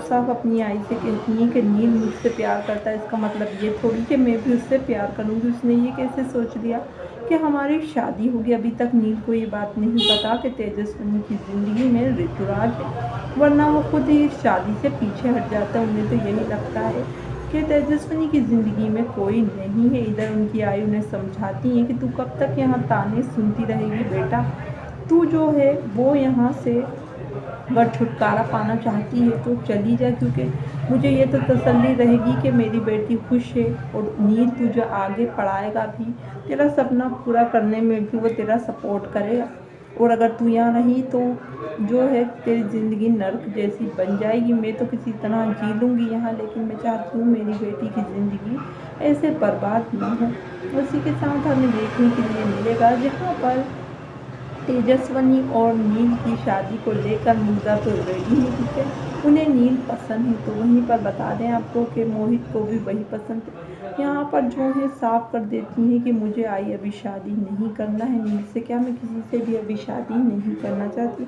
साफ अपनी आई से कहती हैं कि नील मुझसे प्यार करता है, इसका मतलब ये थोड़ी कि मैं भी उससे प्यार करूँगी। उसने ये कैसे सोच लिया कि हमारी शादी होगी। अभी तक नील को ये बात नहीं पता कि तेजस्विनी की ज़िंदगी में ऋतुराज है, वरना वो खुद ही शादी से पीछे हट जाता है। उन्हें तो यही लगता है कि तेजस्विनी की ज़िंदगी में कोई नहीं है। इधर उनकी आई उन्हें समझाती है कि तू कब तक यहाँ ताने सुनती रहेगी बेटा, तू जो है वो यहाँ से अगर छुटकारा पाना चाहती है तो चली जा, क्योंकि मुझे ये तो तसल्ली रहेगी कि मेरी बेटी खुश है और नील तुझे आगे पढ़ाएगा भी, तेरा सपना पूरा करने में भी वो तेरा सपोर्ट करेगा। और अगर तू यहाँ रही तो जो है तेरी ज़िंदगी नर्क जैसी बन जाएगी। मैं तो किसी तरह जी लूँगी यहाँ, लेकिन मैं चाहती हूँ मेरी बेटी की ज़िंदगी ऐसे बर्बाद ना हो। उसी के साथ हमें देखने के लिए मिलेगा जहाँ पर तेजस्विनी और नील की शादी को लेकर मुग्धा तो रेडी है, ठीक है, उन्हें नील पसंद है। तो वहीं पर बता दें आपको कि मोहित को भी वही पसंद है। यहाँ पर जो है साफ कर देती हैं कि मुझे आई अभी शादी नहीं करना है नील से। क्या मैं किसी से भी अभी शादी नहीं करना चाहती,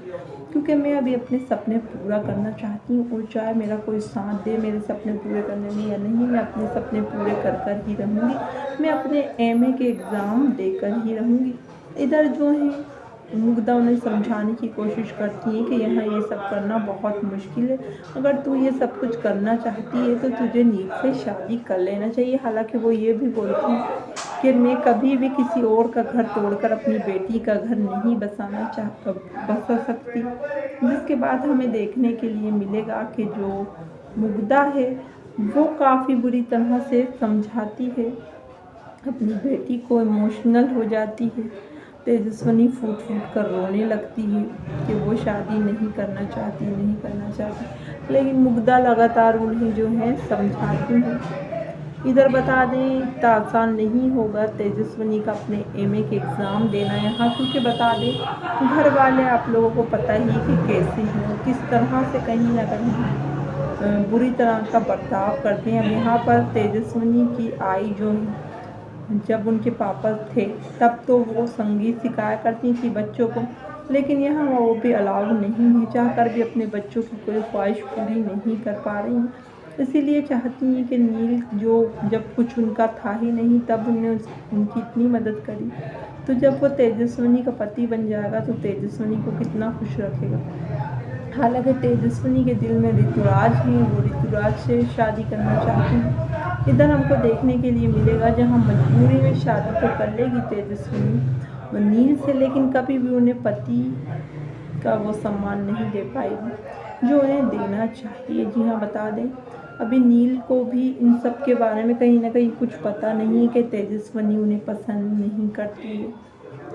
क्योंकि मैं अभी अपने सपने पूरा करना चाहती हूँ। और चाहे मेरा कोई साथ दे मेरे सपने पूरे करने में या नहीं, मैं अपने सपने पूरे कर कर ही रहूँगी। मैं अपने एमए के एग्ज़ाम देकर ही रहूँगी। इधर जो है मुग्धा उन्हें समझाने की कोशिश करती है कि यहाँ ये सब करना बहुत मुश्किल है। अगर तू ये सब कुछ करना चाहती है तो तुझे नील से शादी कर लेना चाहिए। हालांकि वो ये भी बोलती है कि मैं कभी भी किसी और का घर तोड़कर अपनी बेटी का घर नहीं बसा सकती। जिसके बाद हमें देखने के लिए मिलेगा कि जो मुग्धा है वो काफ़ी बुरी तरह से समझाती है अपनी बेटी को, इमोशनल हो जाती है। तेजस्विनी फूट फूट कर रोने लगती है कि वो शादी नहीं करना चाहती, लेकिन मुग्धा लगातार उन्हें जो है समझाती है। इधर बता दें इतना आसान नहीं होगा तेजस्विनी का अपने एमए के एग्ज़ाम देना यहाँ, क्योंकि बता दें घर वाले आप लोगों को पता ही कि कैसे हैं, किस तरह से कहीं ना कहीं बुरी तरह का बर्ताव करते हैं। अब यहाँ पर तेजस्विनी की आई जो है जब उनके पापा थे तब तो वो संगीत सिखाया करती थी बच्चों को, लेकिन यहाँ वो भी अलाउ नहीं है। चाहकर भी अपने बच्चों की कोई ख्वाहिश पूरी नहीं कर पा रही हैं। इसीलिए चाहती हैं कि नील जो जब कुछ उनका था ही नहीं तब उन्होंने उनकी इतनी मदद करी, तो जब वो तेजस्विनी का पति बन जाएगा तो तेजस्विनी को कितना खुश रखेगा। हालांकि तेजस्विनी के दिल में ऋतुराज हैं, वो ऋतुराज से शादी करना चाहती हैं। इधर हमको देखने के लिए मिलेगा जहां मजबूरी में शादी तो कर लेगी तेजस्विनी नील से, लेकिन कभी भी उन्हें पति का वो सम्मान नहीं दे पाएगी जो उन्हें देना चाहिए। जी हाँ, बता दें अभी नील को भी इन सब के बारे में कहीं ना कहीं कुछ पता नहीं है कि तेजस्विनी उन्हें पसंद नहीं करती है,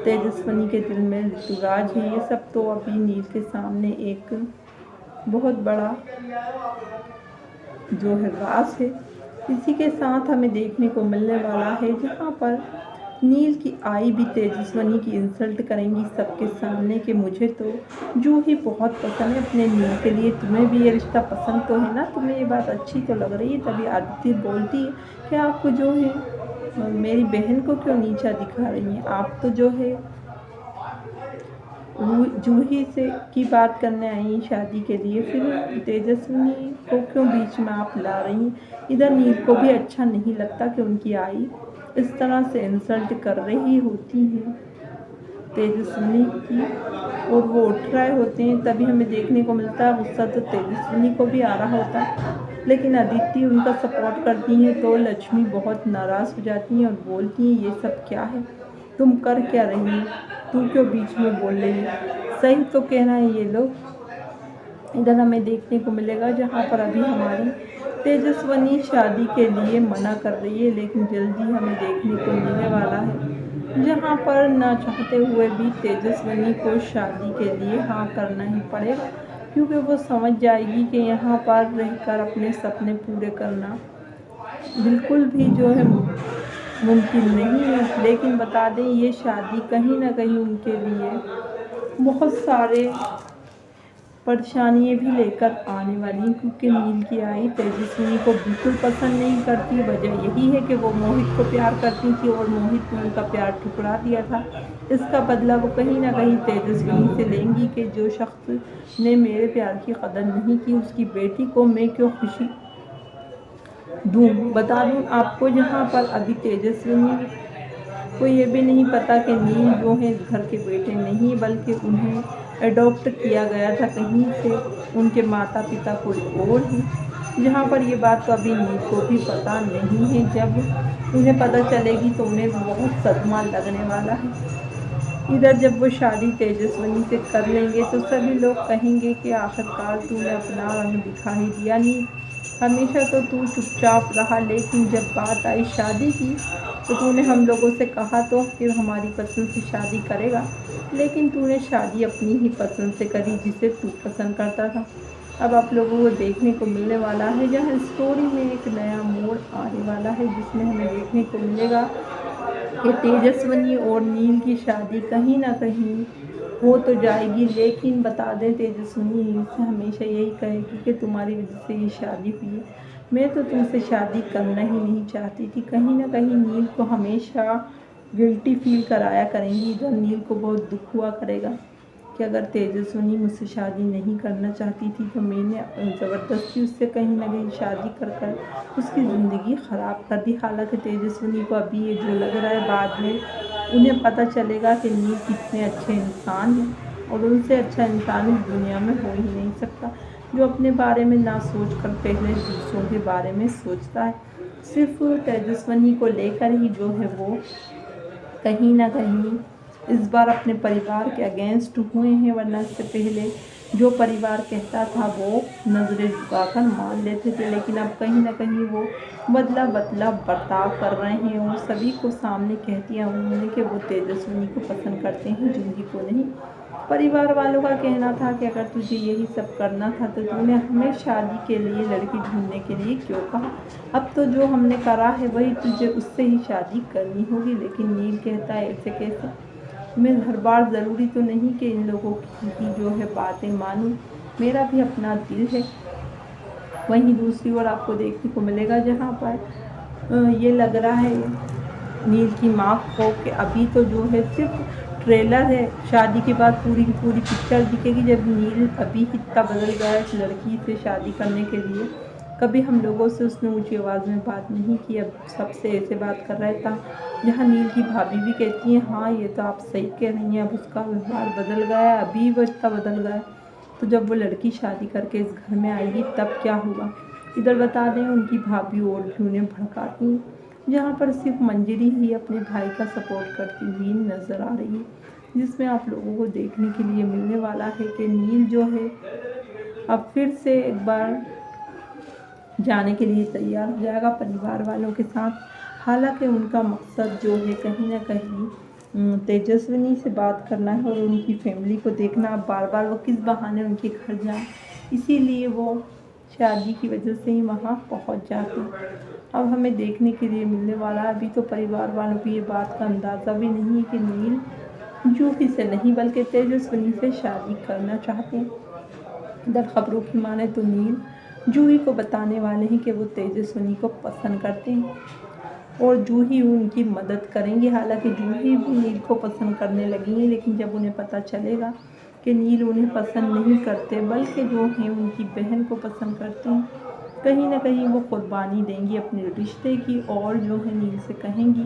तेजस्विनी के दिल में ऋतुराज है। ये सब तो अभी नील के सामने एक बहुत बड़ा जो है राज है। इसी के साथ हमें देखने को मिलने वाला है जहाँ पर नील की आई भी तेजस्विनी की इंसल्ट करेंगी सबके सामने कि मुझे तो जूही बहुत पसंद है अपने नील के लिए, तुम्हें भी ये रिश्ता पसंद तो है ना, तुम्हें ये बात अच्छी तो लग रही है। तभी आदित्य बोलती है कि आपको जो है मेरी बहन को क्यों नीचा दिखा रही हैं, आप तो जो है जूही से की बात करने आई हैं शादी के लिए, फिर तेजस्विनी को क्यों बीच में आप ला रही हैं। इधर नील को भी अच्छा नहीं लगता कि उनकी आई इस तरह से इंसल्ट कर रही होती हैं तेजस्विनी की, और वो उठ रहे होते हैं। तभी हमें देखने को मिलता है गुस्सा तो तेजस्विनी को भी आ रहा होता है, लेकिन अदिति उनका सपोर्ट करती हैं तो लक्ष्मी बहुत नाराज़ हो जाती हैं और बोलती हैं ये सब क्या है, तुम कर क्या रही हो, तू क्यों बीच में बोल रही है, सही तो कहना है ये लोग। इधर हमें देखने को मिलेगा जहाँ पर अभी हमारी तेजस्विनी शादी के लिए मना कर रही है, लेकिन जल्दी हमें देखने को मिलने वाला है जहाँ पर ना चाहते हुए भी तेजस्विनी को शादी के लिए हाँ करना ही पड़ेगा, क्योंकि वो समझ जाएगी कि यहाँ पर रहकर अपने सपने पूरे करना बिल्कुल भी जो है मुमकिन नहीं है। लेकिन बता दें ये शादी कहीं ना कहीं उनके लिए बहुत सारे परेशानियाँ भी लेकर आने वाली हैं, क्योंकि नील की आई तेजस्विनी को बिल्कुल पसंद नहीं करती। वजह यही है कि वो मोहित को प्यार करती थी और मोहित ने उनका प्यार ठुकरा दिया था। इसका बदला वो कहीं ना कहीं तेजस्विनी से लेंगी कि जो शख्स ने मेरे प्यार की कदर नहीं की, उसकी बेटी को मैं क्यों खुशी दूँ। बता दूँ आपको, जहाँ पर अभी तेजस्विनी को ये भी नहीं पता कि नील जो है इस घर के बेटे नहीं, बल्कि उन्हें अडॉप्ट किया गया था कहीं से, उनके माता पिता कोई और हैं। जहाँ पर ये बात तो अभी नील को भी पता नहीं है। जब उन्हें पता चलेगी तो उन्हें बहुत सदमा लगने वाला है। इधर जब वो शादी तेजस्विनी से कर लेंगे तो सभी लोग कहेंगे कि आखिरकार तूने अपना रंग दिखा ही दिया। नहीं, हमेशा तो तू चुपचाप रहा, लेकिन जब बात आई शादी की तो तूने हम लोगों से कहा तो कि हमारी पसंद से शादी करेगा, लेकिन तूने शादी अपनी ही पसंद से करी जिसे तू पसंद करता था। अब आप लोगों को देखने को मिलने वाला है, जहाँ स्टोरी में एक नया मोड़ आने वाला है, जिसमें हमें देखने को मिलेगा कि तेजस्विनी और नील की शादी कहीं ना कहीं हो तो जाएगी। लेकिन बता दें, तेजस्विनी नील से हमेशा यही कहेगी कि तुम्हारी वजह से ये शादी हुई है, मैं तो तुमसे शादी करना ही नहीं चाहती थी। कहीं ना कहीं नील को हमेशा गिल्टी फील कराया करेंगी। इधर नील को बहुत दुख हुआ करेगा कि अगर तेजस्विनी मुझसे शादी नहीं करना चाहती थी तो मैंने ज़बरदस्ती उससे कहीं ना कहीं शादी कर कर उसकी ज़िंदगी ख़राब कर दी। हालांकि तेजस्विनी को अभी ये जो लग रहा है, बाद में उन्हें पता चलेगा कि नील कितने अच्छे इंसान हैं और उनसे अच्छा इंसान इस दुनिया में हो ही नहीं सकता, जो अपने बारे में ना सोच कर पहले दूसरों के बारे में सोचता है। सिर्फ तेजस्विनी को लेकर ही जो है वो कहीं ना कहीं इस बार अपने परिवार के अगेंस्ट हुए हैं, वरना इससे पहले जो परिवार कहता था वो नज़रें झुकाकर मान लेते थे। लेकिन अब कहीं ना कहीं वो बदला बर्ताव कर रहे हैं और सभी को सामने कह दिया उन्होंने कि वो तेजस्विनी को पसंद करते हैं, जूही को नहीं। परिवार वालों का कहना था कि अगर तुझे यही सब करना था तो तूने हमें शादी के लिए लड़की ढूंढने के लिए क्यों कहा। अब तो जो हमने करा है वही तुझे उससे ही शादी करनी होगी। लेकिन नील कहता है ऐसे कैसे, मैं हर बार ज़रूरी तो नहीं कि इन लोगों की जो है बातें मानूं, मेरा भी अपना दिल है। वहीं दूसरी ओर आपको देखने को मिलेगा जहाँ पर ये लग रहा है नील की माँ को कि अभी तो जो है सिर्फ ट्रेलर है, शादी के बाद पूरी की पूरी पिक्चर दिखेगी। जब नील अभी इतना बदल गया है इस लड़की से शादी करने के लिए, कभी हम लोगों से उसने ऊंची आवाज़ में बात नहीं की, अब सबसे ऐसे बात कर रहा था। जहाँ नील की भाभी भी कहती हैं हाँ ये तो आप सही कह रही हैं, अब उसका व्यवहार बदल गया है, अभी वो इतना बदल गया है, तो जब वो लड़की शादी करके इस घर में आएगी तब क्या होगा। इधर बता दें उनकी भाभी और भी उन्हें भड़काती हैं, जहाँ पर सिर्फ मंजरी ही अपने भाई का सपोर्ट करती हुई नज़र आ रही है, जिसमें आप लोगों को देखने के लिए मिलने वाला है कि नील जो है अब फिर से एक बार जाने के लिए तैयार हो जाएगा परिवार वालों के साथ। हालांकि उनका मकसद जो है कहीं ना कहीं तेजस्विनी से बात करना है और उनकी फैमिली को देखना। अब बार बार वो किस बहाने उनके घर जाए, इसीलिए वो शादी की वजह से ही वहाँ पहुँच जाते हैं। अब हमें देखने के लिए मिलने वाला है, अभी तो परिवार वालों को ये बात का अंदाज़ा भी नहीं है कि नील जूही से नहीं बल्कि तेजस्विनी से शादी करना चाहते हैं। इधर खबरों की माने तो नील जूही को बताने वाले हैं कि वो तेजस्विनी को पसंद करते हैं और जूही उनकी मदद करेंगी। हालांकि जूही भी नील को पसंद करने लगी हैं, लेकिन जब उन्हें पता चलेगा कि नील उन्हें पसंद नहीं करते बल्कि जो हैं उनकी बहन को पसंद करते हैं, कहीं ना कहीं वो कुर्बानी देंगी अपने रिश्ते की और जो है नील से कहेंगी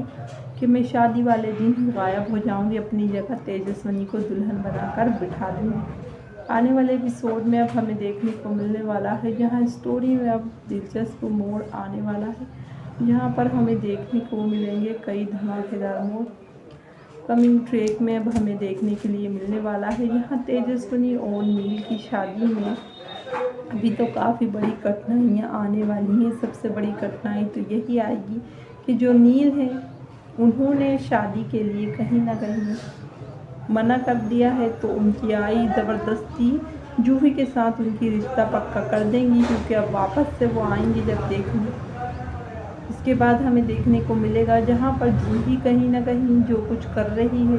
कि मैं शादी वाले दिन ही गायब हो जाऊंगी, अपनी जगह तेजस्विनी को दुल्हन बनाकर बिठा दूँगी। आने वाले एपिसोड में अब हमें देखने को मिलने वाला है, जहां स्टोरी में अब दिलचस्प मोड़ आने वाला है, जहां पर हमें देखने को मिलेंगे कई धमाकेदार मोड़। कमिंग ट्रैक में अब हमें देखने के लिए मिलने वाला है, जहां तेजस्विनी और नील की शादी में अभी तो काफ़ी बड़ी कठिनाइयाँ आने वाली हैं। सबसे बड़ी कठिनाई तो यही आएगी कि जो नील है उन्होंने शादी के लिए कहीं ना कहीं मना कर दिया है, तो उनकी आई ज़बरदस्ती जूही के साथ उनकी रिश्ता पक्का कर देंगी, क्योंकि अब वापस से वो आएंगी जब देखने। इसके बाद हमें देखने को मिलेगा जहाँ पर जूही कहीं ना कहीं जो कुछ कर रही है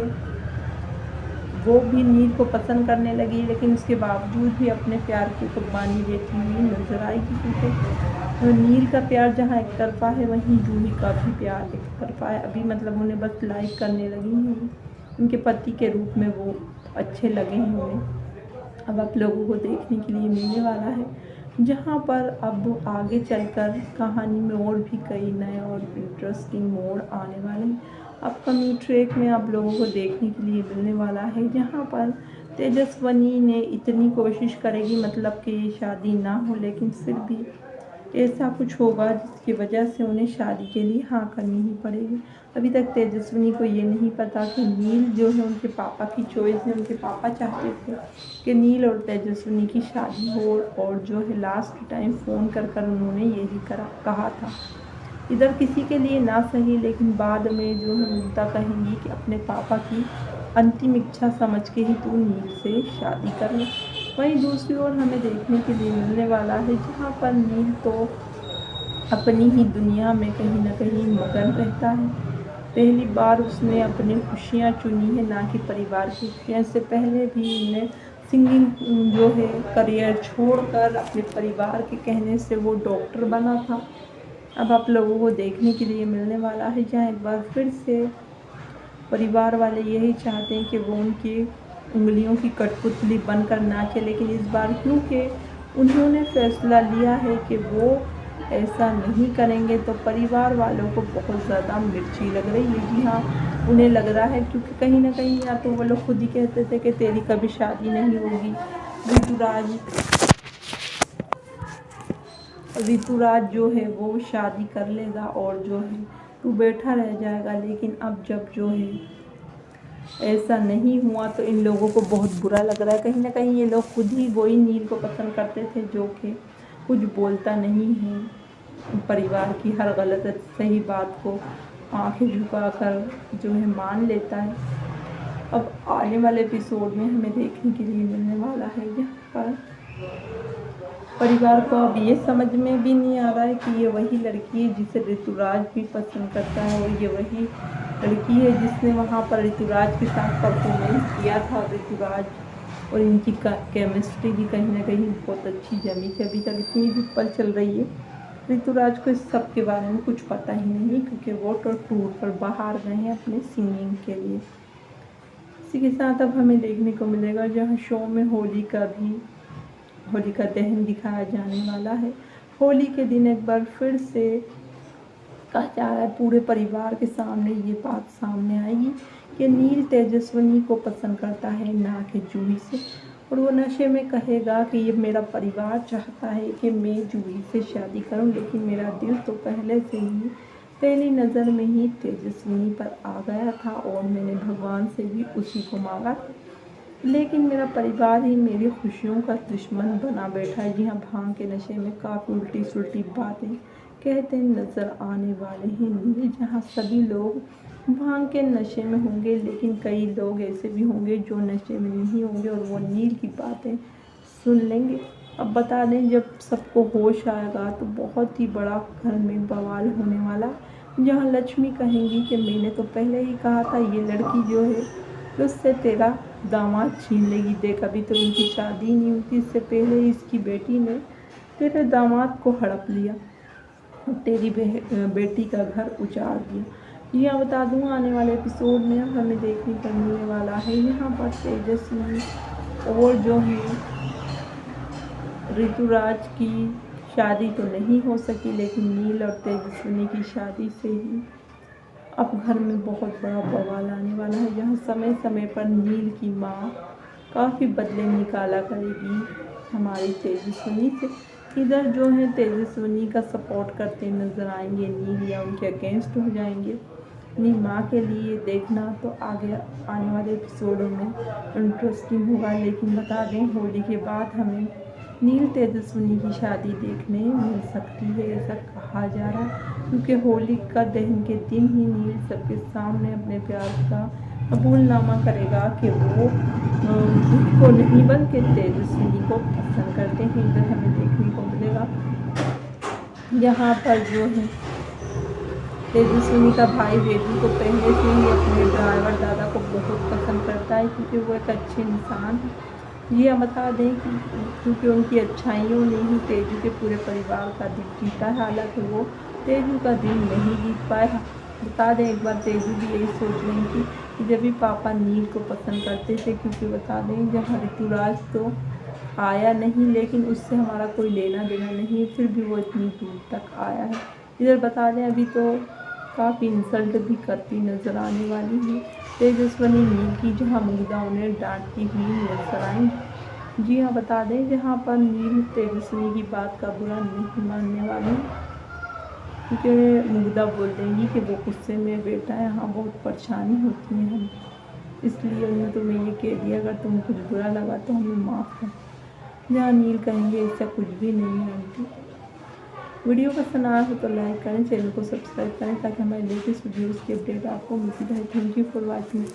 वो भी नील को पसंद करने लगी, लेकिन उसके बावजूद भी अपने प्यार की कुर्बानी देती हुई नजर आएगी, क्योंकि नील का प्यार जहाँ एक तरफा है वहीं जूही का भी प्यार एक तरफा है। अभी मतलब उन्हें बस लाइक करने लगी हैं, उनके पति के रूप में वो अच्छे लगे हैं उन्हें। अब आप लोगों को देखने के लिए मिलने वाला है, जहाँ पर अब आगे चलकर कहानी में और भी कई नए और इंटरेस्टिंग मोड़ आने वाले हैं। अपकमिंग ट्रैक में आप लोगों को देखने के लिए मिलने वाला है, जहाँ पर तेजस्विनी ने इतनी कोशिश करेगी मतलब कि ये शादी ना हो, लेकिन फिर भी ऐसा कुछ होगा जिसकी वजह से उन्हें शादी के लिए हाँ करनी ही पड़ेगी। अभी तक तेजस्विनी को ये नहीं पता कि नील जो है उनके पापा की चॉइस है। उनके पापा चाहते थे कि नील और तेजस्विनी की शादी हो, और जो है लास्ट टाइम फ़ोन कर उन्होंने यही कहा था। इधर किसी के लिए ना सही, लेकिन बाद में जो है ममता कहेंगी कि अपने पापा की अंतिम इच्छा समझ के ही तू नील से शादी कर ले। वहीं दूसरी ओर हमें देखने के लिए मिलने वाला है, जहाँ पर नील तो अपनी ही दुनिया में कहीं ना कहीं मगन रहता है। पहली बार उसने अपनी खुशियाँ चुनी है, ना कि परिवार की खुशियाँ। इससे पहले भी उन्हें सिंगिंग जो है करियर छोड़कर अपने परिवार के कहने से वो डॉक्टर बना था। अब आप लोगों को देखने के लिए मिलने वाला है, जहाँ एक बार फिर से परिवार वाले यही चाहते हैं कि वो उनकी उंगलियों की कठपुतली बनकर नाचे, लेकिन इस बार क्योंकि उन्होंने फैसला लिया है कि वो ऐसा नहीं करेंगे, तो परिवार वालों को बहुत ज़्यादा मिर्ची लग रही है। जी हाँ, उन्हें लग रहा है, क्योंकि कहीं ना कहीं या तो वो लोग खुद ही कहते थे कि तेरी कभी शादी नहीं होगी, ऋतुराज जो है वो शादी कर लेगा और जो है तू बैठा रह जाएगा। लेकिन अब जब जो है ऐसा नहीं हुआ, तो इन लोगों को बहुत बुरा लग रहा है। कहीं ना कहीं ये लोग खुद ही वही नील को पसंद करते थे, जो कि कुछ बोलता नहीं है, परिवार की हर गलत सही बात को आंखें झुकाकर जो है मान लेता है। अब आने वाले एपिसोड में हमें देखने के लिए मिलने वाला है, यहाँ पर परिवार को अब ये समझ में भी नहीं आ रहा है कि ये वही लड़की है जिसे ऋतुराज भी पसंद करता है, और ये वही लड़की है जिसने वहाँ पर ऋतुराज के साथ परफॉर्मेंस किया था। ऋतुराज और इनकी केमिस्ट्री भी कहीं ना कहीं बहुत अच्छी जमी थी। अभी तक इतनी भी पल चल रही है, ऋतुराज को इस सब के बारे में कुछ पता ही नहीं, क्योंकि वो तो टूर पर बाहर गए हैं अपने सिंगिंग के लिए। इसी के साथ अब हमें देखने को मिलेगा, जहाँ शो में होली का दहन दिखाया जाने वाला है। होली के दिन एक बार फिर से कहा जा रहा है, पूरे परिवार के सामने ये बात सामने आएगी कि नील तेजस्विनी को पसंद करता है, ना कि जूही से। और वो नशे में कहेगा कि ये मेरा परिवार चाहता है कि मैं जूही से शादी करूं, लेकिन मेरा दिल तो पहले से ही पहली नज़र में ही तेजस्विनी पर आ गया था, और मैंने भगवान से भी उसी को मांगा था। लेकिन मेरा परिवार ही मेरी खुशियों का दुश्मन बना बैठा है। जी हाँ, भांग के नशे में काफ़ी उल्टी सुल्टी बातें कहते नज़र आने वाले हैं नील, जहाँ सभी लोग भांग के नशे में होंगे, लेकिन कई लोग ऐसे भी होंगे जो नशे में नहीं होंगे और वो नील की बातें सुन लेंगे। अब बता दें, जब सबको होश आएगा तो बहुत ही बड़ा घर में बवाल होने वाला, जहाँ लक्ष्मी कहेंगी कि मैंने तो पहले ही कहा था ये लड़की जो है तो उससे तेरा दामाद छीन लेगी। देख, अभी तो उनकी शादी नहीं हुई थी, इससे पहले ही इसकी बेटी ने तेरे दामाद को हड़प लिया, तेरी बेटी का घर उजाड़ दिया। जी हाँ, बता दूँ आने वाले एपिसोड में हमें देखने को मिलने वाला है, यहाँ पर तेजस्वी और जो है ऋतुराज की शादी तो नहीं हो सकी, लेकिन नील और तेजस्विनी की शादी से ही अब घर में बहुत बड़ा बवाल आने वाला है, जहाँ समय समय पर नील की माँ काफ़ी बदले निकाला करेगी हमारी तेजस्विनी से। इधर जो है तेजस्विनी का सपोर्ट करते नज़र आएंगे नील, या उनके अगेंस्ट हो जाएंगे अपनी माँ के लिए। देखना तो आगे आने वाले एपिसोडों में इंटरेस्टिंग होगा। लेकिन बता दें, होली के बाद हमें नील तेजस्विनी की शादी देखने मिल सकती है, ऐसा कहा जा रहा है, क्योंकि होली का दहन के दिन ही नील सबके सामने अपने प्यार का कबूलनामा करेगा कि वो को नहीं बल्कि तेजस्विनी को पसंद करते हैं। इधर हमें देखने को मिलेगा, यहाँ पर जो है तेजस्विनी का भाई वेदू तो पहले से ही अपने ड्राइवर दादा को बहुत पसंद करता है क्योंकि वो एक अच्छे इंसान है। ये हम बता दें कि क्योंकि उनकी अच्छाइयों ने ही तेजू के पूरे परिवार का दिल जीता है, हालांकि वो तेजू का दिल नहीं जीत पाया। बता दें एक बार तेजू भी यही सोच रही थी कि जब भी पापा नील को पसंद करते थे, क्योंकि बता दें जहाँ ऋतुराज तो आया नहीं लेकिन उससे हमारा कोई लेना देना नहीं, फिर भी वो इतनी दूर तक आया है। इधर बता दें अभी तो काफ़ी इंसल्ट भी करती नज़र आने वाली है तेजस्विनी नील की, जहाँ मुग्धा उन्हें डांटती हुई नजर आएंगी। जी हाँ, बता दें जहाँ पर नील तेजस्विनी की बात का बुरा नहीं मानने वाली, क्योंकि मुग्धा बोल देंगी कि वो गुस्से में बेटा यहाँ बहुत परेशानी होती है हम, इसलिए उन्होंने तुम्हें ये कह दिया अगर तुम्हें कुछ बुरा लगा तो हमें माफ़ कर। जहाँ नील कहेंगे ऐसा कुछ भी नहीं है आंटी। वीडियो पसंद आया हो तो लाइक करें, चैनल को सब्सक्राइब करें ताकि हमारे लेटेस्ट वीडियोज़ की अपडेट आपको मिलती रहे। Thank you for watching.